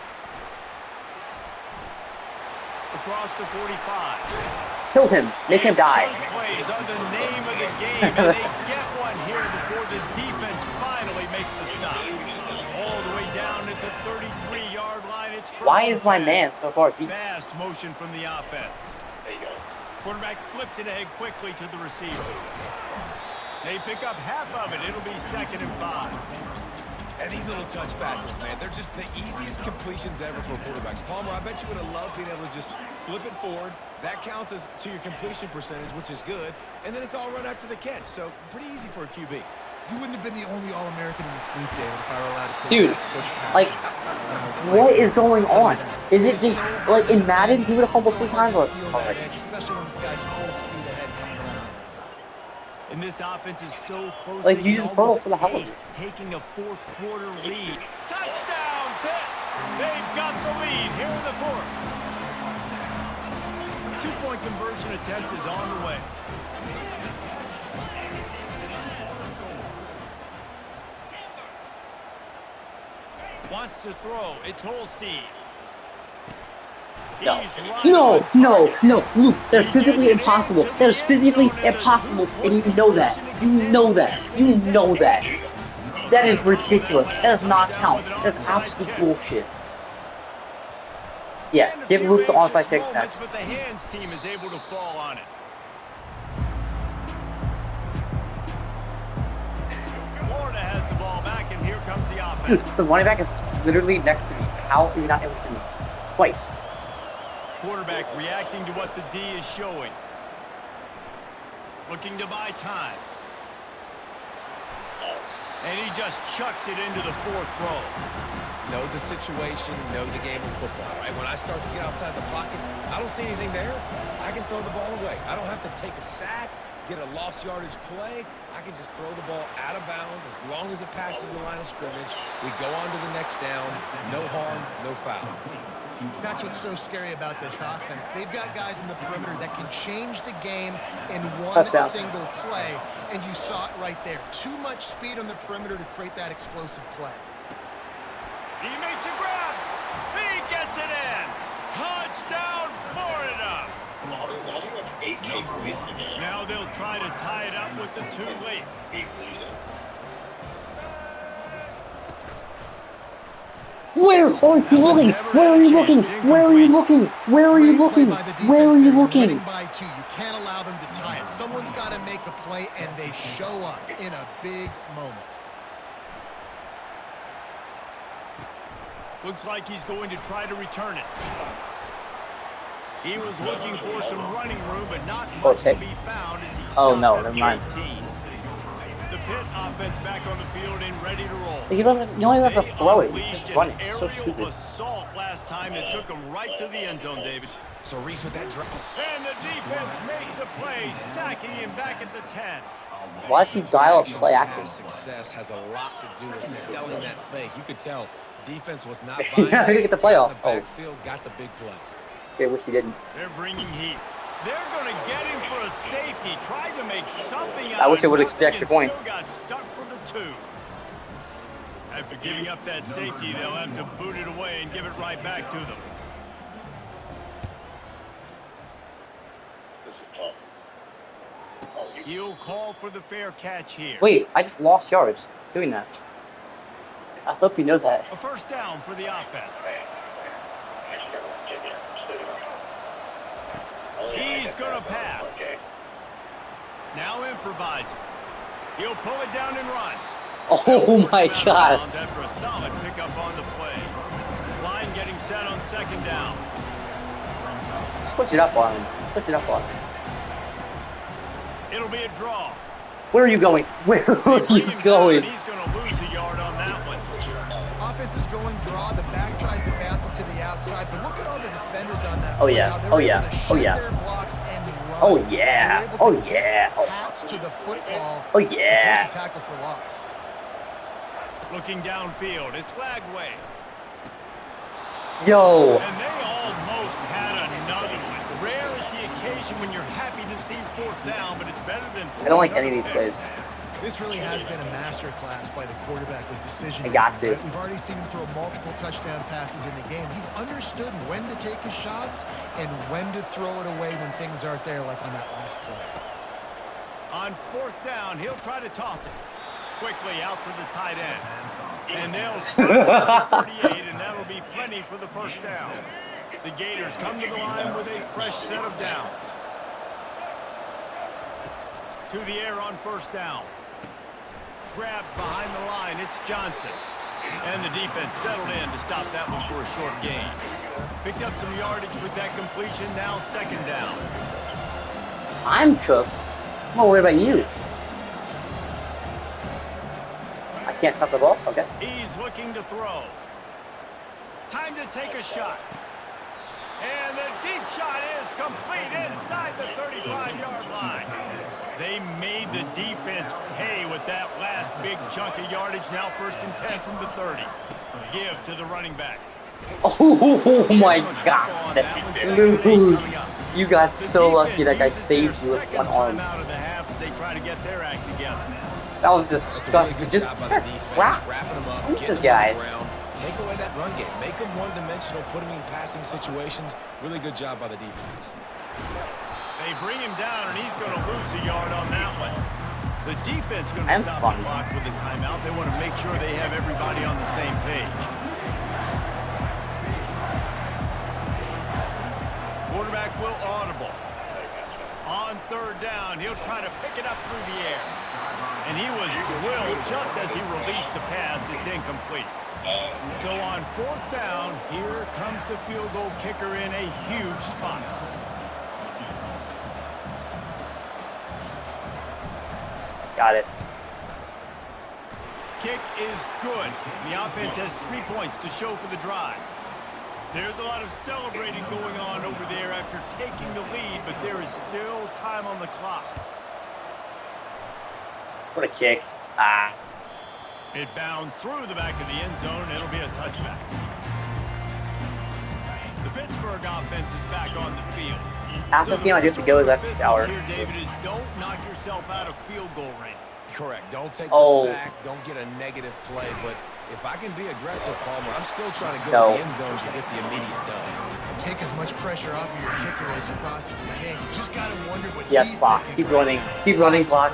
Across the 45. Kill him. Make him die. Chunk plays are the name of the game, and they get one here before the defense finally makes the stop. All the way down at the 33-yard line. It's first Why and is my 10. man so far beat? Fast motion from the offense. Quarterback flips it ahead quickly to the receiver. They pick up half of it. It'll be 2nd and 5. And these little touch passes, man, they're just the easiest completions ever for quarterbacks. Palmer, I bet you would have loved being able to just flip it forward. That counts as to your completion percentage, which is good. And then it's all run after the catch. So pretty easy for a QB. You wouldn't have been the only All-American in this booth, David, if I were allowed to Dude, push passes. like, what is going on? Is it just like in Madden? He would have fumbled 3 times. Or Especially when this guy's full speed ahead coming around the inside. And this offense is so close. Like, they you can just throw it almost for the hell of it. taste taking a fourth-quarter lead. Touchdown, Pitt! They've got the lead here in the 4th. 2-point conversion attempt is on the way. Wants to throw. It's Holstein. No. He's right No, on no, target. no, Luke, that is physically impossible. That is physically impossible, and you know that. You know that. You know that. That is ridiculous. That does not count. That's absolute bullshit. Yeah, And a give few Luke the onside anxious kick moments, next. but the hands team is able to fall on it. Florida has the ball back, and here comes the Dude, offense. the running back is literally next to me. How are you not able to do it? Twice. Quarterback reacting to what the D is showing. Looking to buy time. And he just chucks it into the 4th row. Know the situation, know the game of football, right? When I start to get outside the pocket, I don't see anything there. I can throw the ball away. I don't have to take a sack, get a lost yardage play. I can just throw the ball out of bounds as long as it passes the line of scrimmage. We go on to the next down. No harm, no foul. That's what's so scary about this offense. They've got guys in the perimeter that can change the game in one Touchdown. single play, and you saw it right there. Too much speed on the perimeter to create that explosive play. He makes a grab. He gets it in. Touchdown, Florida. Now they'll try to tie it up with the 2 late. Where are you looking? Where are you looking? Where are you looking? Where are you Great play looking? by the defense Where are there. you You're looking? winning by 2. You can't allow them to tie it. Someone's got to make a play, and they show up in a big moment. Looks like he's going to try to return it. He was looking for some running room, but not much Okay. to be found as he Oh, stopped no, at never the mind. 18. The Pitt offense back on the field and ready to roll. You don't even have to They throw it. You unleashed just run an it. It's so aerial stupid. assault last time that took him right to the end zone, David. So Reese with that drop. And the defense makes a play, sacking him back at the 10. Why should you dial up play action? Pass success has a lot to do with selling that fake. You could tell defense was not Yeah, buying I gotta it. get the playoff. Got in the Oh. backfield, got the big play. Okay, wish you didn't. They're bringing heat. They're going to get him for a safety. Tried to make something out I wish of they would've nothing kicked the extra and point. Still got stuck for the 2. After giving up that safety, they'll have to boot it away and give it right back to them. He'll call for the fair catch here. Wait, I just lost yards doing that. I hope you know that. A first down for the offense. going to pass. Now improvising. He'll pull it down and run. Oh my God. After a solid pickup on the play. Line getting set on second down. Switch it up on him. Switch it up on him. It'll be a draw. Where are you going? Where are you going? He's going to lose a yard on that one. Offense is going draw. The back tries to bounce it to the outside, but look at all the defenders on that. Oh yeah. Oh yeah. Oh yeah. Oh yeah. Oh yeah. Hats to the football. Oh yeah. Force a tackle for loss. Looking downfield, it's Flagway. Yo. And they almost had another one. Rare is the occasion when you're happy to see fourth down, but it's better than. I don't like any of these plays. This really has been a master class by the quarterback with decision. I got to. Right? We've already seen him throw multiple touchdown passes in the game. He's understood when to take his shots and when to throw it away when things aren't there, like on that last play. On fourth down, he'll try to toss it. Quickly out to the tight end. And they'll start at 38, and that'll be plenty for the first down. The Gators come to the line with a fresh set of downs. To the air on first down. Grabbed behind the line, it's Johnson. And the defense settled in to stop that one for a short gain. Picked up some yardage with that completion, now second down. I'm cooked. I'm more worried about you. I can't stop the ball? Okay. He's looking to throw. Time to take a shot. And the deep shot is complete inside the 35-yard line. They made the defense pay with that last big chunk of yardage. Now first and 10 from the 30. Give to the running back. Oh my God. Dude, you got so lucky that guy saved you with one arm. Out of the half as they try to get their act together. That was disgusting. Just crap. Who's this guy? Take away that run game. Make them one-dimensional. Put them in passing situations. Really good job by the defense. They bring him down, and he's going to lose a yard on that one. The defense going to stop the clock with a timeout. They want to make sure they have everybody on the same page. Quarterback will audible. On third down, he'll try to pick it up through the air. And he was drilled just as he released the pass. It's incomplete. So on fourth down, here comes the field goal kicker in a huge spot. Got it. Kick is good. The offense has 3 points to show for the drive. There's a lot of celebrating going on over there after taking the lead, but there is still time on the clock. What a kick. Ah. It bounds through the back of the end zone, and it'll be a touchback. The Pittsburgh offense is back on the field. Half this game I get to go is after the hour. Here, David, is don't knock yourself out of field goal range. Correct. Don't take the sack. Don't get a negative play. But if I can be aggressive, Palmer, I'm still trying to go to the end zone to get the immediate dub. Take as much pressure off of your kicker as you possibly can. You just got to wonder what yes, he's clock. thinking. Keep running. Keep running, clock.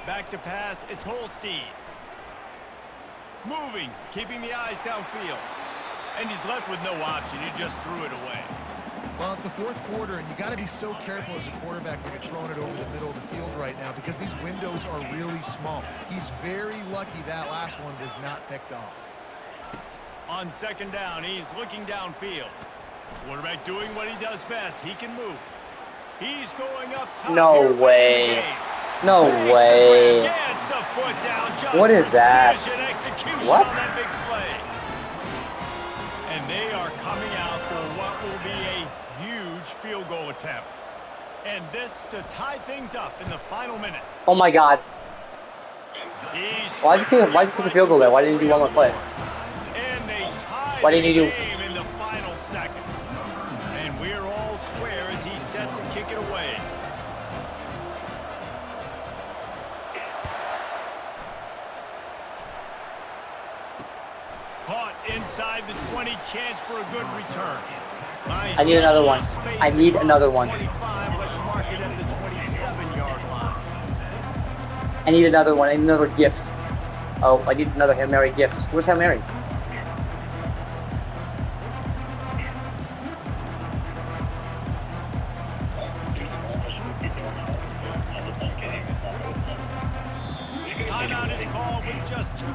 Back to pass. It's Holstein. Moving. Keeping the eyes downfield. And he's left with no option. He just threw it away. Well, it's the fourth quarter, and you got to be so careful as a quarterback when you're throwing it over the middle of the field right now because these windows are really small. He's very lucky that last one was not picked off. On second down, he's looking downfield. Quarterback doing what he does best. He can move. He's going up top. No way. No way. Gets the foot down. Just what is that? Execution what? On that big play. And they are coming out for what will be a huge field goal attempt. And this to tie things up in the final minute. Oh my God. Why'd you take a field goal there? Why didn't you do one more play? And they tie Why didn't you do game in the final second. And we're all square as he's set to kick it away. Caught inside the 20, chance for a good return. Nice. I need another one. I need another one. 25, let's mark it at the 27-yard line. I need another one. I need another gift. Oh, I need another Hail Mary gift. Where's Hail Mary?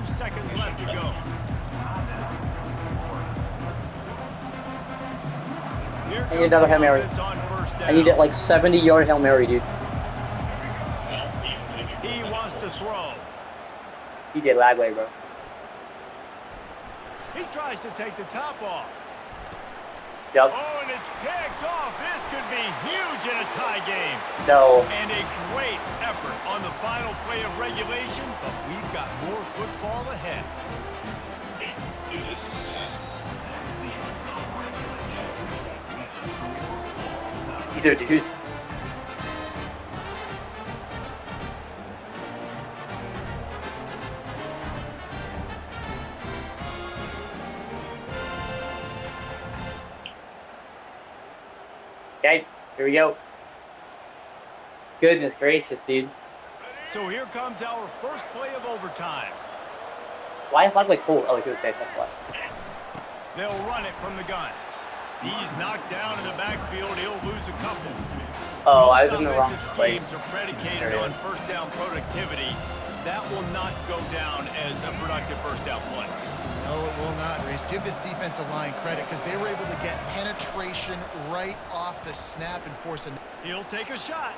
seconds left to go. Here I need another Hail Mary. on first down. I need it like 70-yard Hail Mary, dude. He wants to throw. DJ Lagway, bro. He tries to take the top off. Yep. Oh, and it's picked off. This could be huge in a tie game. No. And a great effort on the final play of regulation, but we've got more football ahead. These are dudes. Okay, here we go. Goodness gracious, dude. So here comes our first play of overtime. Why is Lagway cold? Oh, okay, that's why. They'll run it from the gun. He's knocked down in the backfield. He'll lose a couple. Oh, Most I was in the wrong offensive place. schemes are predicated on first down productivity. That will not go down as a productive first down play. No, it will not, Reese. Give this defensive line credit because they were able to get penetration right off the snap and force a... He'll take a shot.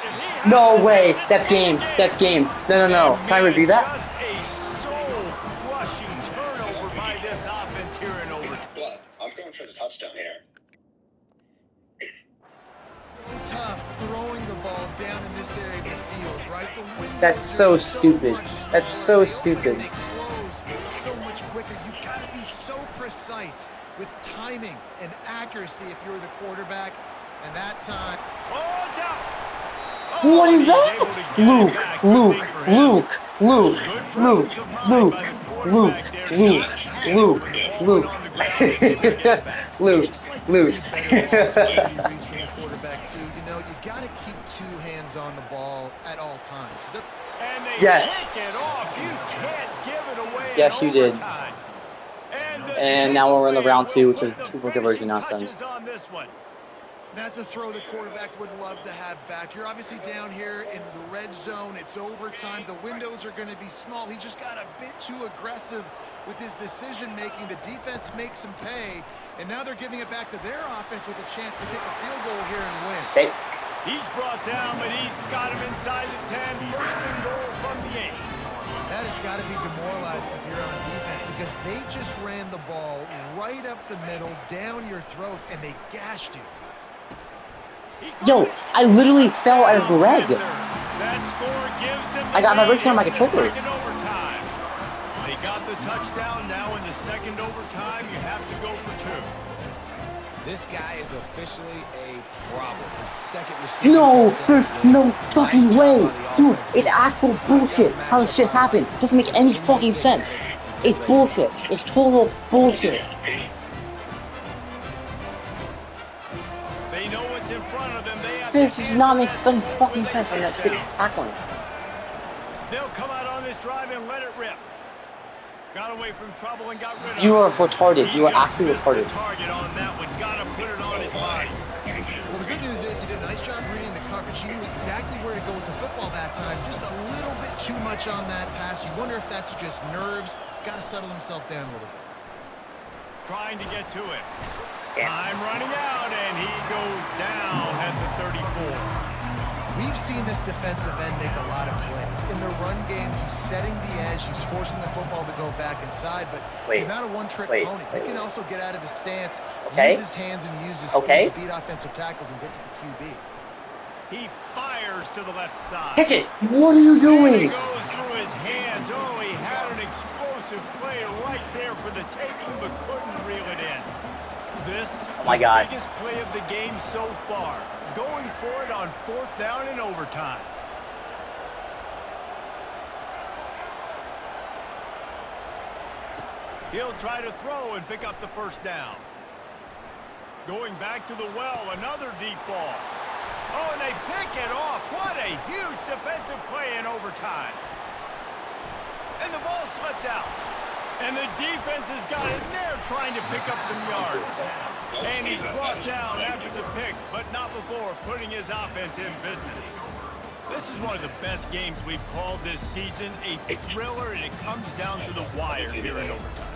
If he has No it, way. it's That's game. That's game. No, no, no. And Can I man, review that? Just a soul-crushing turnover by this offense here in overtime. What? I'm going for the touchdown here. So tough throwing the ball down in this area of the field, right? The windows That's so are stupid. much That's smaller. so They open stupid. and they close so much quicker. You've got to be so precise with timing and accuracy if you're the quarterback. And that time... Oh, it's out. What is he's able to that? get it Luke, back. Good Luke, thing for him. Luke, Luke, Good Luke, presence of mind Luke, by the Luke, quarterback there to Luke, not panic Luke, when the ball Luke, went on the ground and able to get it back. Luke, Just like to Luke. see better ball security, Reese, from the quarterback too. You know, you got to keep two hands on the ball at all times. And they Yes. take it off. You can't give it away in Yes, you did. overtime. The And now we're in the takeaway round two, will which is put the two-point conversion finishing nonsense. touches on this one. That's a throw the quarterback would love to have back. You're obviously down here in the red zone. It's overtime. The windows are going to be small. He just got a bit too aggressive with his decision-making. The defense makes him pay, and now they're giving it back to their offense with a chance to kick a field goal here and win. Okay. He's brought down, but he's got him inside the 10. First and goal from the 8. That has got to be demoralizing if you're on defense because they just ran the ball right up the middle, down your throats, and they gashed you. Yo, I literally fell at his leg. That score gives them I got my wrist on my the controller. second overtime. They got the touchdown. Now in the second overtime, you have to go for 2. This guy is officially a problem. His second receiving No, touchdown there's of the game. no Nice fucking job way. by the Dude, offense, it's too. actual bullshit how this shit happens. It doesn't make any fucking sense. It's bullshit. It's total bullshit. They know what's in front of them. They have This to does not make answer that fucking score sense with on a that shit touchdown. tackling. They'll come out on this drive and let it rip. Got away from trouble and got rid of You it. are retarded. He You are just actually missed the retarded. target on that one. Gotta put it on his body. Well, the good news is he did a nice job reading the coverage. He knew exactly where to go with the football that time. Just a little bit too much on that pass. You wonder if that's just nerves. He's got to settle himself down a little bit. Trying to get to it. Time running out, and he goes down at the 34. We've seen this defensive end make a lot of plays. In the run game, he's setting the edge. He's forcing the football to go back inside, but he's not a one-trick pony. He can also get out of his stance, use his hands, and use his speed to beat offensive tackles and get to the QB. He fires to the left side. Catch it. What are you And doing? it goes through his hands. Oh, he had an explosive play right there for the taking, but couldn't reel it in. This Oh my God. the biggest play of the game so far. Going for it on 4th down in overtime. He'll try to throw and pick up the first down. Going back to the well, another deep ball. Oh, and they pick it off. What a huge defensive play in overtime. And the ball slipped out. And the defense has got in there trying to pick up some yards. And he's brought down after the pick, but not before putting his offense in business. This is one of the best games we've called this season, a thriller, and it comes down to the wire here in overtime.